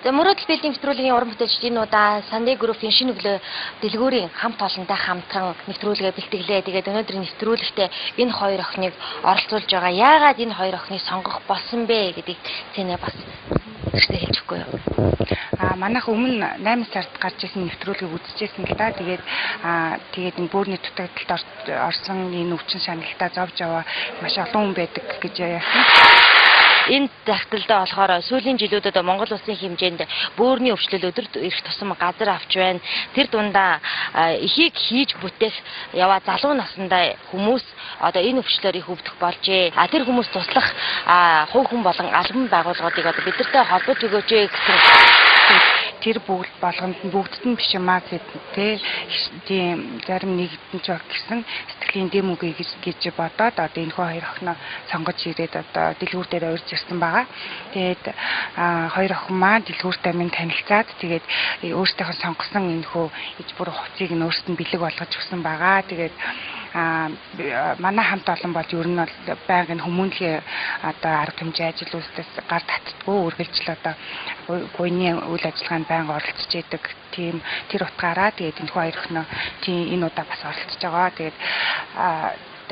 За мөрөөдөл билдинг нэвтрүүлгийн уран бүтээлчид энэ удаа Sunday Group-ийн шинэ өглөө дэлгүүрийн хамт олонтой хамтран нэвтрүүлгээ бэлтгэлээ. Тэгээд өнөөдрийн нэвтрүүлэгтээ энэ хоёр охиныг оролцуулж байгаа. Яагаад энэ хоёр охиныг сонгох болсон бэ гэдгийг цэнэ бас ихтэй хэлж өгөхгүй юу? Манайх өмнө 8 сард гарч ирсэн нэвтрүүлгийг үзчихсэн л да. Тэгээд энэ бөөрийн дутагдалд орсон энэ өвчин шаналлтаа зовж аваа маш олон хүн байдаг гэж энэ захидалдаа болохоор сүүлийн жилүүдэд Монгол улсын хэмжээнд бөөрийн өвчлөл өдөр ирэх тусам газар авч байна. Тэр дундаа эхийг хийж бүтээх яваа залуу насндаа хүмүүс одоо энэ өвчлөөр их өвдөх болжээ. Тэр хүмүүс туслах хувь хүн болон албан байгууллагуудыг одоо бидэртэй холбож өгөөч гэсэн тэр бүгдд нь биш юм аа тийм зарим нэгдэн ч гэсэн сэтгэлийн дэм үгүй гэж бодоод одоо энэ хоёр охиноо сонгож ирээд одоо дэлгүүр дээр урьж ирсэн байгаа. Тэгээд хоёр охин маань дэлгүүртэй минь танилцаад тэгээд өөрсдийнхөө сонгосон энэ хөө иж бүр хуцыг нь өөрсдөд нь бэлэг болгож өгсөн байгаа. Тэгээд манай хамт олон бол ер нь бол байнгын хүмүүнлэгийн одоо арга хэмжээ ажил үйлдэлээс гар татдаггүй үргэлжил одоо буйны үйл ажиллагаанд байнга оролцож идэг. Тийм тэр утгаараа тэгээд энэ хоёр охиноо тийм энэ удаа бас оролцож байгаа. Тэгээд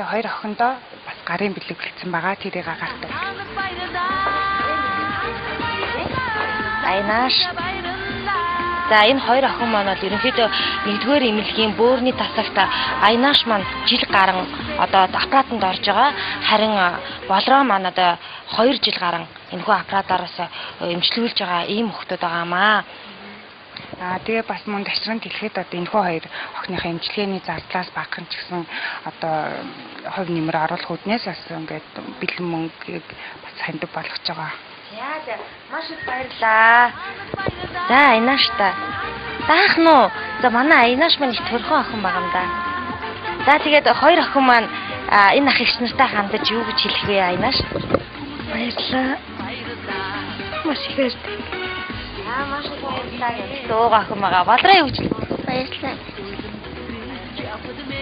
хоёр охиндоо бас гарын бэлэг бэлдсэн байгаа. Тэрийг гартаа. Айнаш. За энэ хоёр охин маань бол ерөнхийдөө нэгдүгээр эмнэлгийн бөөрийн тасагт Айнаш маань жил гарan одоо аппаратанд орж байгаа. Харин болроо маань одоо 2 жил гарan энэхүү аппаратаараас эмчилүүлж байгаа ийм охтууд байгаамаа. Тэгээ бас мөн ташранд хэлэхэд одоо энэхүү хоёр охиныхаа эмчилгээний зардлаас багахан ч гэсэн одоо хувь нэмэр оруулах үднээс бас ингээд бэлэн мөнгөийг бас хандив болгож байгаа. Яа, маш их баярлаа. За Айнаш та. Заах нь. За манай Айнаш маань их төрхөн охин байгаа юм да. За тэгээд хоёр охин маань энэ ах эгч нартай хамтаж юу гэж хэлэх вэ Айнаш? Баярлаа. Маш их баярлалаа. Маш их баярлалаа. Дууга охин байгаа. Бодроо юу гэж баярлалаа.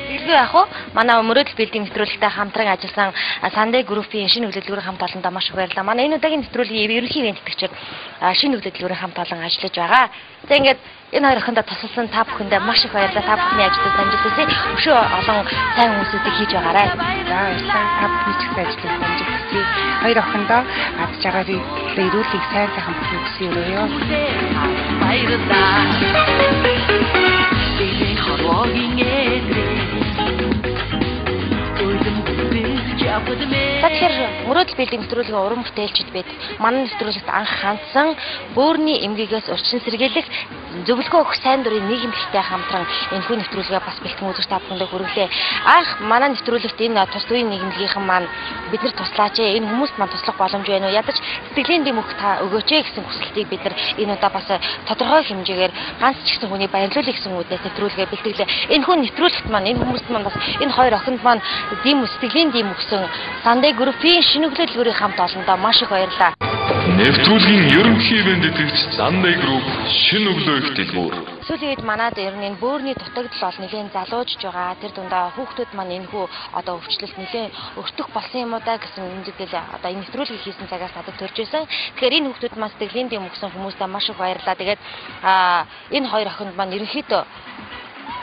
Илүү яах вэ? Манай мөрөөдөл билдинг нэвтрүүлэгтэй хамтран ажилласан Sunday Group-ийн шинэ хөтөлбөрийн хамт олондоо маш их баярлалаа. Манай энэ удаагийн нэвтрүүлгийн ерөнхий ивент итгэгчид шинэ хөтөлбөрийн хамт олон ажиллаж байгаа. За ингээд энэ хоёр охиндоо тусалсан та бүхэндээ маш их баярлалаа. Та бүхний ажилд амжилт хүсье. Өшөө олон сайн хүмүүсүүдийг хийж байгаарай. За баярлалаа. Та бүхний ч гэсэн ажилд амжилт хүсье. Хоёр охиндоо адж байгаа эрүүлгийг сайн сайхан бүхний хүсье өрөөё. Баярлалаа. Тэгэхээр мөрөөдөл билдинг нэвтрүүлгийн уран бүтээлчид бид манай нэвтрүүлэгт анх хандсан бөөрийн эмгэгээс урьдчилан сэргийлэх зөвлөгөө өгөх сайн дурын нийгэмлэгтэй хамтран энэхүү нэвтрүүлгээ бас бэлтгэн үзэж та бүхэндээ хүргэлээ. Анх манай нэвтрүүлэгт энэ тус үеийн нийгэмлэгийнхэн маань биднэр туслаач ээ. Энэ хүмүүст маань туслах боломж байна уу? Ядаж сэтгэлийн дэм өгөх та өгөөч ээ гэсэн хүсэлтийг бид нар энэ удаа бас тодорхой хэмжээгээр ганц ч гэсэн хүний баярлуулъя гэсэн үднээс нэвтрүүлгээ бэлтгэлээ. Энэхүү нэвтрүүлэгт маань энэ хүмүүст маань бас энэ хоёр охинд маань дэм сэтгэлийн дэм өгсөн Sunday Group-ийн шинэ өглөө дэлгүүрийн хамт олондоо маш их баярлалаа. Нэвтрүүлгийн ерөнхий ивент итгэгч Sunday Group шинэ өглөө их дэлгүүр. Сүүлийн үед манад ер нь энэ бөөрийн дутагдал бол нэлээд залуужж байгаа. Тэр дундаа хүүхдүүд маань энэхүү одоо өвчлөлт нэлээд өртөх болсон юм уу да гэсэн мэдээлэл одоо энэ нэвтрүүлгийг хийсэн цагаас надад төрж байсан. Тэгэхээр энэ хүүхдүүд маань сэтгэлийн дэм өгсөн хүмүүстээ маш их баярлалаа. Тэгээд энэ хоёр охинд маань ерөнхийдөө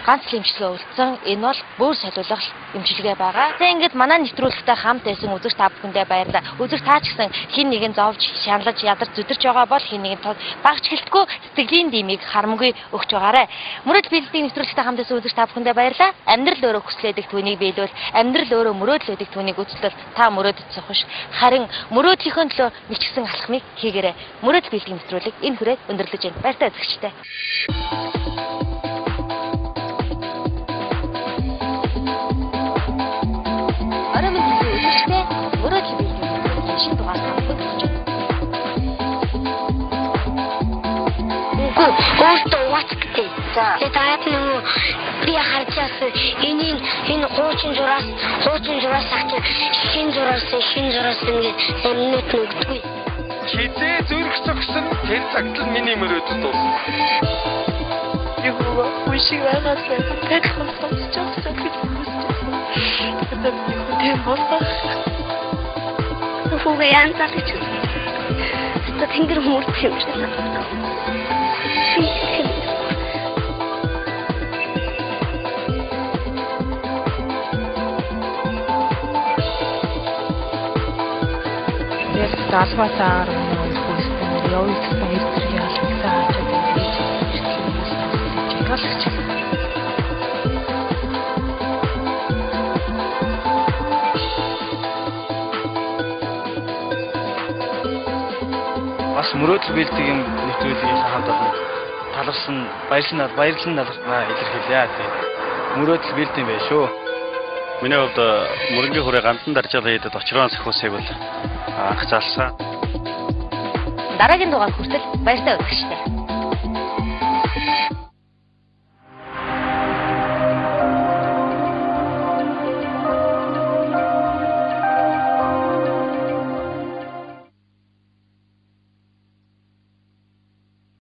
ганц эмчилгээ үлдсэн. Энэ бол бөөр солиулах эмчилгээ байгаа. За ингээд манай нэвтрүүлэгтэй хамт байсан үзэгч та бүхэндээ баярлалаа. Үзэгч та ч гэсэн хин нэгэн зовж, шаналж, ядарч зүдэрч байгаа бол хин нэгэн багч гэлтгүй сэтгэлийн дэмийг харамгүй өгч байгаарай. Мөрөөдөл билдинг нэвтрүүлэгтэй хамт байсан үзэгч та бүхэндээ баярлалаа. Амьдрал өөрөө хүслээдэг түүнийг биелүүл, амьдрал өөрөө мөрөөдөл өгдөг түүнийг үзүүлэл та мөрөөдөд сухаш. Харин мөрөөдлийнхөө төлөө мичгсэн алхмыг хийгээрэй. Мөрөөдөл билдинг нэвтрүүлэг энэ хүрээд өндөрлөж байна. Баяртай үзэгчтэй. Өөртөө уцгтэй. Тэгээд таад нөгөө би харчаас энэ хуучин зураас ахч шин зураас ингээд өмнөд нөгдгүй. Хизээ зүрх зогсон тэр цагт миний мөрөөдөд дуусна. Юу хүшиг байгаад тэтгэн сонсчихсан гэж хүссэн. Тэгээд би хөдөө болсон. Хүүгээ янзаар гэж. одоо тэнгэр хүмүүрдэх юм шиг санагдав. Яг залгаасаар хөөстөнд явж байгаа хэрэг ялгсан хажууд байж ирлээ. Бас мөрөөдөл бэлдэг юм нэвтрүүлгийн хамт олон таларсан баярлан талархнаа илэрхийлье. Тэгээд мөрөөдөл бэлд юм байна шүү. Миний хувьд мөрөнгийн хүрээ гандан даржаалаа хийдэд очроо сахиусыг бол анх залсан. Дараагийн дугаар хүртэл баяртай өгөх штэ.